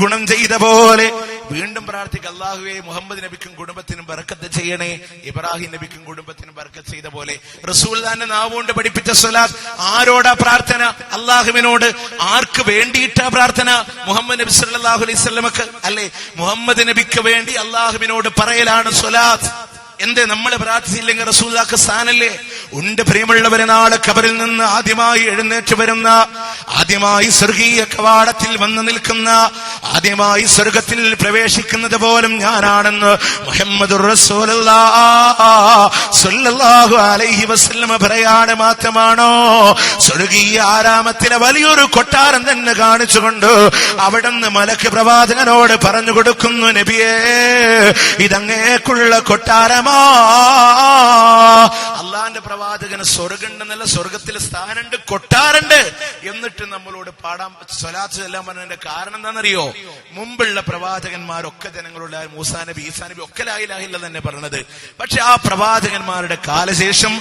ഗുണം ചെയ്ത പോലെ വീണ്ടും പ്രാർത്ഥിക്കുക, അല്ലാഹുവേ മുഹമ്മദ് നബിക്കും കുടുംബത്തിനും ബർക്കത്ത് ചെയ്യണേ, ഇബ്രാഹിം നബിക്കും കുടുംബത്തിനും ബർക്കത്ത് ചെയ്ത പോലെ. റസൂലുള്ളാഹിന്റെ നാവുകൊണ്ട് പഠിപ്പിച്ച സ്വലാത്ത്. ആരോടാ പ്രാർത്ഥന? അല്ലാഹുവിനോട്. ആർക്ക് വേണ്ടിയിട്ടാ പ്രാർത്ഥന? മുഹമ്മദ് നബി സല്ലല്ലാഹു അലൈഹി വസല്ലമക്ക് അല്ലേ? മുഹമ്മദ് നബിക്ക് വേണ്ടി അല്ലാഹുവിനോട് പറയലാണ് സ്വലാത്ത്. എന്തേ നമ്മൾ പ്രാർത്ഥിച്ചില്ലെങ്കിൽ റസൂലുള്ളാഹിക്ക് സ്ഥാനല്ലേ? ഉണ്ട് പ്രിയമുള്ളവരെ, നാളെ ഖബറിൽ നിന്ന് ആദ്യമായി എഴുന്നേറ്റ് വരുന്ന, ആദ്യമായി സ്വർഗീയ കവാടത്തിൽ വന്നു നിൽക്കുന്ന, ആദ്യമായി സ്വർഗത്തിൽ പ്രവേശിക്കുന്നത് പോലും ഞാനാണെന്ന് മുഹമ്മദുർ റസൂലുള്ളാഹി സ്വല്ലല്ലാഹു അലൈഹി വസല്ലം പറയാണ്. മാത്രമാണോ, സ്വർഗീയ ആരാമത്തിലെ വലിയൊരു കൊട്ടാരം തന്നെ കാണിച്ചുകൊണ്ട് അവിടുന്ന് മലക്ക് പ്രവാചകനോട് പറഞ്ഞു കൊടുക്കുന്നു, നബിയേ ഇതങ്ങേക്കുള്ള കൊട്ടാരം. അള്ളാന്റെ പ്രവാചകന് സ്വർഗമുണ്ടെന്നല്ല, സ്വർഗത്തിലെ സ്ഥാനമുണ്ട്, കൊട്ടാരുണ്ട്. എന്നിട്ട് നമ്മളോട് പാടാൻ സ്വലാത്ത് ചെല്ലാൻ പറഞ്ഞതിന്റെ കാരണം എന്താണെന്നറിയോ? മുമ്പുള്ള പ്രവാചകന്മാരൊക്കെ ജനങ്ങളോട് മൂസാ നബി, ഈസാ നബി ഒക്കെ ലാ ഇലാഹ ഇല്ലല്ലാഹ് തന്നെ പറഞ്ഞത്. പക്ഷെ ആ പ്രവാചകന്മാരുടെ കാലശേഷം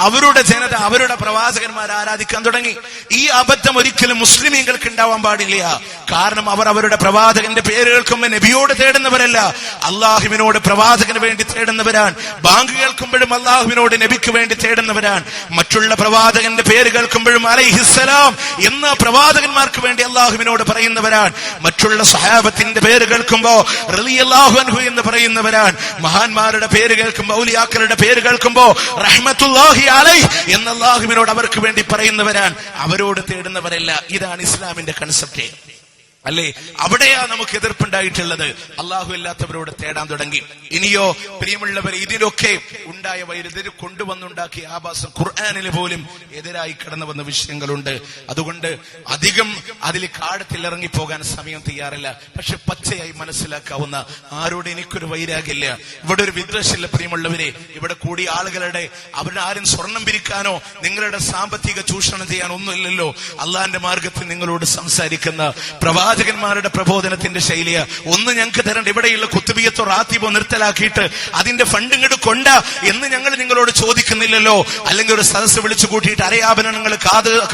അവരുടെ ജനത അവരുടെ പ്രവാചകന്മാരെ ആരാധിക്കാൻ തുടങ്ങി. ഈ അബദ്ധം ഒരിക്കലും മുസ്ലിമീങ്ങൾക്ക് ഉണ്ടാവാൻ പാടില്ല. കാരണം അവർ അവരുടെ പ്രവാചകന്റെ പേര് കേൾക്കുമ്പോൾ നബിയോട് തേടുന്നവരല്ല, അള്ളാഹുവിനോട് പ്രവാചകന് വേണ്ടി തേടുന്നവരാണ്. ബാങ്ക് കേൾക്കുമ്പോഴും അള്ളാഹുവിനോട് നബിക്ക് വേണ്ടി തേടുന്നവരാണ്. മറ്റുള്ള പ്രവാചകന്റെ പേര് കേൾക്കുമ്പോഴും അലൈഹിസ്സലാം എന്ന പ്രവാചകന്മാർക്ക് വേണ്ടി അള്ളാഹുവിനോട് പറയുന്നവരാണ്. മറ്റുള്ള സഹാബത്തിന്റെ പേര് കേൾക്കുമ്പോ റളിയല്ലാഹു അൻഹു എന്ന് പറയുന്നവരാണ്. മഹാന്മാരുടെ പേര് കേൾക്കുമ്പോ, ഔലിയാക്കളുടെ പേര് കേൾക്കുമ്പോ റഹ്മത്തുള്ളാഹി അലൈഹി എന്ന് അള്ളാഹുവിനോട് അവർക്ക് വേണ്ടി പറയുന്നവരാണ്, അവരോട് തേടുന്നവരല്ല. ഇതാണ് ഇസ്ലാമിന്റെ കൺസെപ്റ്റ് അല്ലേ? അവിടെയാ നമുക്ക് എതിർപ്പുണ്ടായിട്ടുള്ളത്. അള്ളാഹു അല്ലാത്തവരോട് തേടാൻ തുടങ്ങി. ഇനിയോ പ്രിയമുള്ളവർ, ഇതിലൊക്കെ ഉണ്ടായ വൈരുദ്ധ്യം കൊണ്ടുവന്നുണ്ടാക്കിയ ആഭാസം ഖുർആനിൽ പോലും എതിരായി കടന്നു വന്ന വിഷയങ്ങളുണ്ട്. അതുകൊണ്ട് അധികം അതിൽ കാടത്തിൽ ഇറങ്ങിപ്പോകാൻ സമയം തയ്യാറില്ല. പക്ഷെ പച്ചയായി മനസ്സിലാക്കാവുന്ന, ആരോട് എനിക്കൊരു വൈരാഗ്യമില്ല, ഇവിടെ ഒരു വിദ്വേഷമില്ല. പ്രിയമുള്ളവരെ, ഇവിടെ കൂടിയ ആളുകളുടെ അവരാരും സ്വർണം പിരിക്കാനോ നിങ്ങളുടെ സാമ്പത്തിക ചൂഷണം ചെയ്യാനോ ഒന്നുമില്ലല്ലോ. അള്ളാന്റെ മാർഗത്തിൽ നിങ്ങളോട് സംസാരിക്കുന്ന പ്രവാചകന്മാരുടെ പ്രബോധനത്തിന്റെ ശൈലിയ ഒന്ന് ഞങ്ങൾക്ക് തരണ്ട. ഇവിടെയുള്ള കുത്തുബിയത്തോ റാത്തീബോ നിർത്തലാക്കിയിട്ട് അതിന്റെ ഫണ്ട് ഇങ്ങോട്ട് കൊണ്ട എന്ന് ഞങ്ങൾ നിങ്ങളോട് ചോദിക്കുന്നില്ലല്ലോ. അല്ലെങ്കിൽ ഒരു സദസ്സ് വിളിച്ചു കൂട്ടിയിട്ട് അരയാഭരണങ്ങൾ,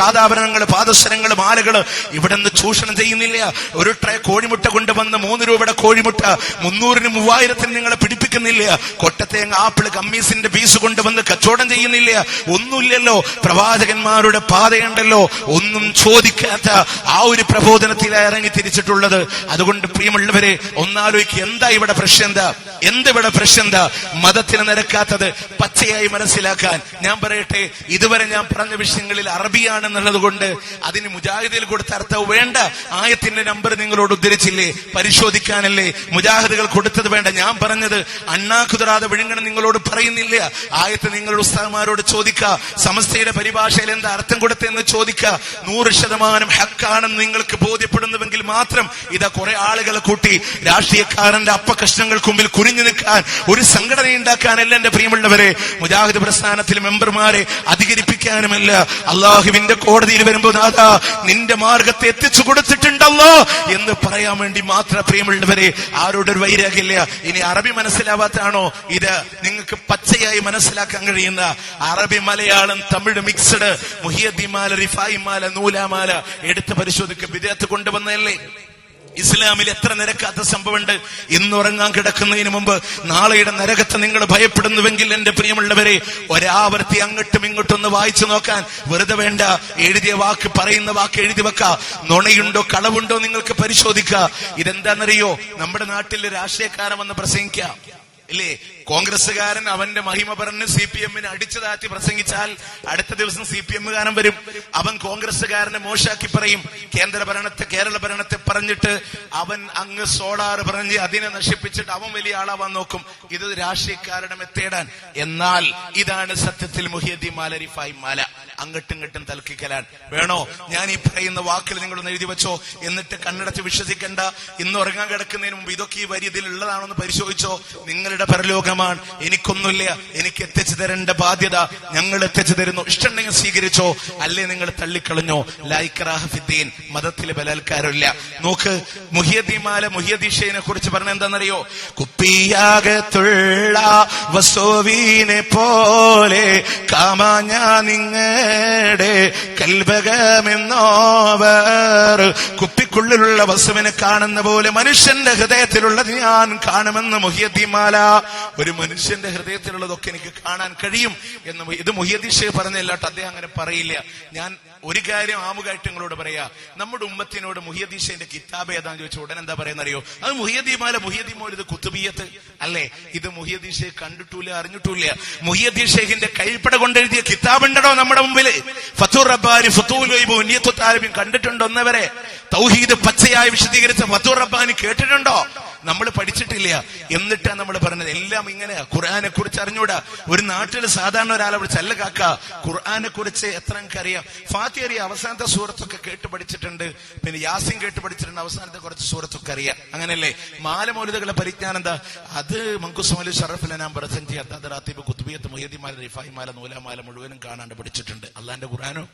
കാതാഭരണങ്ങൾ, പാദസരങ്ങൾ, മാലകൾ ഇവിടെ നിന്ന് ചൂഷണം ചെയ്യുന്നില്ല. ഒരു ട്രേ കോഴിമുട്ട കൊണ്ടുവന്ന് 3 രൂപയുടെ കോഴിമുട്ട 300-നും 3000-നും നിങ്ങളെ പിടിപ്പിക്കുന്നില്ല. കൊട്ടത്തേങ്ങ, ആപ്പിള്, കമ്മീസിന്റെ പീസ് കൊണ്ടുവന്ന് കച്ചവടം ചെയ്യുന്നില്ല. ഒന്നുമില്ലല്ലോ. പ്രവാചകന്മാരുടെ പാതയുണ്ടല്ലോ. ഒന്നും ചോദിക്കാത്ത ആ ഒരു പ്രബോധനത്തിൽ ഇറങ്ങി തിരിച്ചിട്ടുള്ളത്. അതുകൊണ്ട് പ്രിയമുള്ളവരെ, ഒന്നാലോചിക്ക്, എന്താ ഇവിടെ പ്രശ്നം? എന്തിവിടെ പ്രശ്നം? മതത്തിന് നിരക്കാത്തത് പച്ചയായി മനസ്സിലാക്കാൻ ഞാൻ പറയട്ടെ. ഇതുവരെ ഞാൻ പറഞ്ഞ വിഷയങ്ങളിൽ അറബിയാണെന്നുള്ളത് കൊണ്ട് അതിന് മുജാഹിദിൽ കൊടുത്ത അർത്ഥം വേണ്ട. ആയത്തിന്റെ നമ്പർ നിങ്ങളോട് ഉദ്ധരിച്ചില്ലേ? പരിശോധിക്കാനല്ലേ മുജാഹിദുകൾ കൊടുത്തത്? വേണ്ട. ഞാൻ പറഞ്ഞത് അണ്ണാക്കുതറാതെ വിഴുങ്ങണം നിങ്ങളോട് പറയുന്നില്ല. ആയത്ത് നിങ്ങളുടെ ഉസ്താദുമാരോട് ചോദിക്കുക. സമസ്തയുടെ പരിഭാഷയിൽ എന്താ അർത്ഥം കൊടുത്തെന്ന് ചോദിക്കുക. 100% ഹക്കാണെന്ന് നിങ്ങൾക്ക് ബോധ്യപ്പെടുന്നുവെങ്കിൽ മാത്രം ഇതാ കുറെ ആളുകളെ കൂട്ടി രാഷ്ട്രീയക്കാരന്റെ അപ്പകഷ്ണങ്ങൾക്ക് മുമ്പിൽ കുനിഞ്ഞു നിൽക്കാൻ, ഒരു സംഘടന ഉണ്ടാക്കാനല്ല എന്റെ പ്രിയമുള്ളവരെ. മുജാഹിദ് പ്രസ്ഥാനത്തിൽ മെമ്പർമാരെ അധികരിപ്പിക്കാനുമല്ല. അള്ളാഹുവിന്റെ കോടതിയിൽ വരുമ്പോൾ നാഥാ നിന്റെ മാർഗത്തെ എത്തിച്ചു കൊടുത്തിട്ടുണ്ടല്ലോ എന്ന് പറയാൻ വേണ്ടി മാത്രം. പ്രിയമുള്ളവരെ, ആരോടൊരു വൈരാഗ്യമില്ല. ഇനി അറബി മനസ്സിലാവാത്താണോ ഇത്? നിങ്ങൾക്ക് പച്ചയായി മനസ്സിലാക്കാൻ കഴിയുന്ന അറബി, മലയാളം, തമിഴ് മിക്സഡ്, മുഹിയദ്ദീൻ മാല, റിഫായി മാല, നൂലാമാല എടുത്ത് പരിശോധിക്കുക. വിദേഹത്ത് കൊണ്ടുവന്നതല്ലേ? ഇസ്ലാമിൽ എത്ര നിരക്കാത്ത സംഭവമുണ്ട്. ഇന്നുറങ്ങാൻ കിടക്കുന്നതിന് മുമ്പ് നാളെയുടെ നരകത്തെ നിങ്ങൾ ഭയപ്പെടുന്നുവെങ്കിൽ എന്റെ പ്രിയമുള്ളവരെ, ഒരാവർത്തി അങ്ങോട്ടും ഇങ്ങോട്ടും ഒന്ന് വായിച്ചു നോക്കാൻ വെറുതെ വേണ്ട. എഴുതിയ വാക്ക്, പറയുന്ന വാക്ക് എഴുതി വെക്ക. നുണയുണ്ടോ കളവുണ്ടോ നിങ്ങൾക്ക് പരിശോധിക്കുക. ഇതെന്താണെന്നറിയോ? നമ്മുടെ നാട്ടിൽ രാഷ്ട്രീയക്കാരൻ വന്ന് പ്രസംഗിക്കാം ഇല്ലേ? കോൺഗ്രസ്സുകാരൻ അവന്റെ മഹിമ പറഞ്ഞ് CPM-നെ അടിച്ചു താത്തി പ്രസംഗിച്ചാൽ അടുത്ത ദിവസം CPM-കാരൻ വരും. അവൻ കോൺഗ്രസ്സുകാരനെ മോശാക്കി പറയും. കേരള ഭരണത്തെ പറഞ്ഞിട്ട് അവൻ അങ്ങ് സോളാർ പറഞ്ഞ് അതിനെ നശിപ്പിച്ചിട്ട് അവൻ വലിയ ആളാവാൻ നോക്കും. ഇത് രാഷ്ട്രീയക്കാരുടെ മെത്തേഡാൻ. എന്നാൽ ഇതാണ് സത്യത്തിൽ മുഹിയദ്ദീൻ മാല, റിഫായി മാല. അങ്ങട്ടും ഇങ്ങട്ടും തൽക്കിക്കലാൻ വേണോ? ഞാൻ ഈ പറയുന്ന വാക്കിൽ നിങ്ങളൊന്ന് എഴുതി വെച്ചോ. എന്നിട്ട് കണ്ണടച്ച് വിശ്വസിക്കണ്ട. ഇന്ന് ഉറങ്ങാൻ കിടക്കുന്നതിന് മുമ്പ് ഇതൊക്കെ ഈ വരി ഇതിലുള്ളതാണോന്ന് പരിശോധിച്ചോ. നിങ്ങൾ നിങ്ങളുടെ പരലോകമാണ്, എനിക്കൊന്നുമില്ല, എനിക്ക് എത്തിച്ചു തരേണ്ട ബാധ്യത ഞങ്ങൾ എത്തിച്ചു തരുന്നു. ഇഷ്ടമുണ്ടെങ്കിൽ സ്വീകരിച്ചോ, അല്ലേ നിങ്ങൾ തള്ളിക്കളഞ്ഞോ. ലാ ഇക്റാഹ ഫിദ്ദീൻ, മതത്തില് ബലാത്കാരമില്ല. നോക്ക്, മുഹിയദ്ദീമാല മുഹിയദ്ദീഷയെ കുറിച്ച് പറഞ്ഞ എന്താണെന്നറിയോ? കുപ്പിയാകത്തുള്ള വസോവീനെ പോലെ കാമാഞ്ഞ നിങ്ങളുടെ കൽബകമെന്നോവർ. കുപ്പിക്കുള്ളിലുള്ള വസുവിനെ കാണുന്ന പോലെ മനുഷ്യന്റെ ഹൃദയത്തിലുള്ളത് ഞാൻ കാണുമെന്ന് മുഹിയദ്ദീമാല. ഒരു മനുഷ്യന്റെ ഹൃദയത്തിലുള്ളതൊക്കെ എനിക്ക് കാണാൻ കഴിയും എന്ന് ഇത് മുഹിയദ്ദീൻ ഷേഖ് പറഞ്ഞല്ലാട്ടോ, അദ്ദേഹം അങ്ങനെ പറയില്ല. ഞാൻ ഒരു കാര്യം ആമുഖമായിട്ട് നിങ്ങളോട് പറയാ, നമ്മുടെ ഉമ്മത്തിനോട് മുഹിയദ്ദീൻ ഷേഖിന്റെ കിതാബ് ഏതാന്ന് ചോദിച്ചു ഉടനെ എന്താ പറയുന്നറിയോ? അത് മുഹിയദ്ദീമാല. മുഹിയദ്ദീമോൽ ഇത് കുത്തുബിയത്ത് അല്ലേ? ഇത് മുഹിയദ്ദീൻ ഷേഖ് കണ്ടിട്ടില്ല, അറിഞ്ഞിട്ടില്ല. മുഹിയദ്ദീൻ ഷേഖിന്റെ കൈപ്പട കൊണ്ടെഴുതിയ കിതാബ് ഉണ്ടോ നമ്മുടെ മുമ്പിൽ? ഫതുർ റബ്ബാനി, ഫതുൽ വൈബ്, നിയത്തു താലിബിൻ കണ്ടിട്ടുണ്ടോ? ഒന്നവരെ തൗഹീദ് പച്ചയായി വിശദീകരിച്ച ഫതുർ റബ്ബാനി കേട്ടിട്ടുണ്ടോ? നമ്മൾ പഠിച്ചിട്ടില്ല. എന്നിട്ടാണ് നമ്മൾ പറഞ്ഞത് എല്ലാം ഇങ്ങനെ. ഖുർആനെ കുറിച്ച് അറിഞ്ഞൂടാ. ഒരു നാട്ടിൽ സാധാരണ ഒരാളെ വിളിച്ച് അല്ല കാക്ക ഖുർആനെ കുറിച്ച് എത്ര എനിക്കറിയാം. ഫാത്തിഹ അറിയാം, അവസാനത്തെ സൂറത്തൊക്കെ കേട്ട് പഠിച്ചിട്ടുണ്ട്, പിന്നെ യാസീൻ കേട്ട് പഠിച്ചിട്ടുണ്ട്, അവസാനത്തെ കുറച്ച് സൂറത്തൊക്കെ അറിയാം. അങ്ങനെയല്ലേ? മാല മൗലിദുകളുടെ പരിജ്ഞാനം എന്താ? അത് മങ്കുസ്മലി ഷറഫിലെ ഞാൻ പ്രസന്റ് അത് റാത്തീബ് കുത്തുബിയത്ത് മുഹിയദ്ദീമാല റിഫായി മാല നൂലമാല മുഴുവനും കാണാണ്ട് പഠിച്ചിട്ടുണ്ട്. അള്ളാന്റെ ഖുർആനോ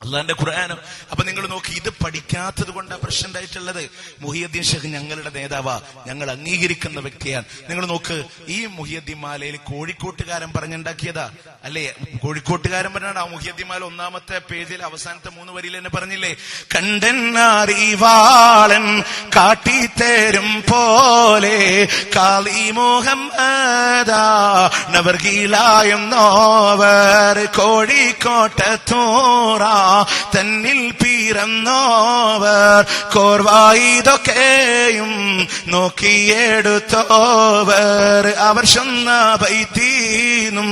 അള്ളാന്റെ ഖുർആനോ. അപ്പൊ നിങ്ങൾ നോക്കി, ഇത് പഠിക്കാത്തത് കൊണ്ടാണ് പ്രശ്നം ഉണ്ടായിട്ടുള്ളത്. മുഹിയദ്ദീൻ ഷേഖ് ഞങ്ങളുടെ നേതാവാ, ഞങ്ങൾ അംഗീകരിക്കുന്ന വ്യക്തിയാണ്. നിങ്ങൾ നോക്ക്, ഈ മുഹിയദ്ദീൻ മാലയിൽ കോഴിക്കോട്ടുകാരൻ പറഞ്ഞുണ്ടാക്കിയതാ അല്ലേ? കോഴിക്കോട്ടുകാരൻ പറഞ്ഞാണ് ആ മുഹിയദ്ദീൻ മാല ഒന്നാമത്തെ പേജിൽ അവസാനത്തെ 3 വരിയിൽ തന്നെ പറഞ്ഞില്ലേ? കണ്ടെന്നറിവാളൻ കാട്ടിത്തേരും പോലെ കാളിമോഹം നവർഗീലായെന്നോവർ കോഴിക്കോട്ടത്തൂറ തന്നിൽ പിറന്നോവർ കോർവായിതൊക്കെയും നോക്കിയെടുത്തോവർ അവർ ചൊന്ന ബൈത്തീനും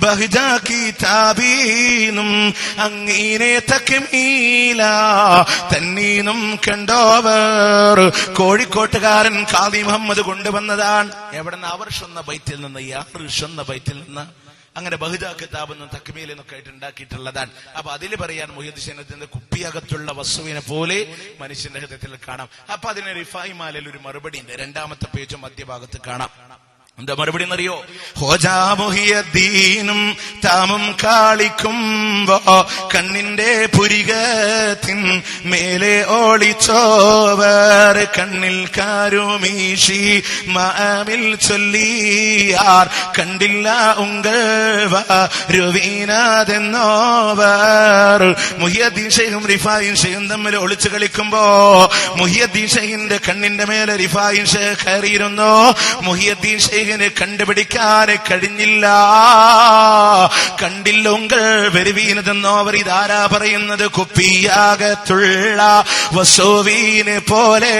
ബഹ്ജ കിതാബീനും അങ്ങനെ തക്മീല തന്നീനും കണ്ടോവർ. കോഴിക്കോട്ടുകാരൻ ഖാദി മുഹമ്മദ് കൊണ്ടുവന്നതാണ്. എവിടെന്ന്? അവർ ചൊന്ന ബൈത്തിൽ നിന്ന്, യാർ ചൊന്ന ബൈത്തിൽ നിന്ന്. അങ്ങനെ ബഹുജ കിതാബ് എന്നും തക്മീൽ എന്നൊക്കെ ആയിട്ട് ഉണ്ടാക്കിയിട്ടുള്ളതാണ്. അപ്പൊ അതിൽ പറയാൻ മുഹിയദ്ദീൻ ഷേഖിന്റെ കുപ്പിയകത്തുള്ള വസ്തുവിനെ പോലെ മനുഷ്യന്റെ ഹൃദയത്തിൽ കാണാം. അപ്പൊ അതിന് റിഫായി മാലയിൽ ഒരു മറുപടി ഉണ്ട്. 2ാമത്തെ പേജും മധ്യഭാഗത്ത് കാണാം. എന്താ മറുപടി എന്നറിയോ? ഹോജാ മുഹിയദ്ദീനും താമും കാളിക്കുമ്പോ കണ്ണിന്റെ പുരികത്തിൻ മേലെ ഓളിച്ചോവർ കണ്ണിൽ കാരുമീശി മാമിൽ ചൊല്ലിയാർ കണ്ടില്ല ഉങ്കൾവരുവീനാതെന്നോവർ. മുഹിയദ്ദീൻ ഷേഖും റിഫായി ഷേഖും തമ്മിൽ ഒളിച്ചു കളിക്കുമ്പോ മുഹിയദ്ദീൻ ഷേഖിന്റെ കണ്ണിന്റെ മേലെ റിഫായി ഷേഖ് കയറിയിരുന്നു. മുഹിയദ്ദീൻ ഷേഖ് കണ്ടുപിടിക്കാൻ കഴിഞ്ഞില്ല. കണ്ടില്ല ഉങ്കൾ വരുവീനതെന്നോ അവർ. ഇതാരാ പറയുന്നത്? കുപ്പിയാകത്തുള്ള വസോവീനെ പോലെ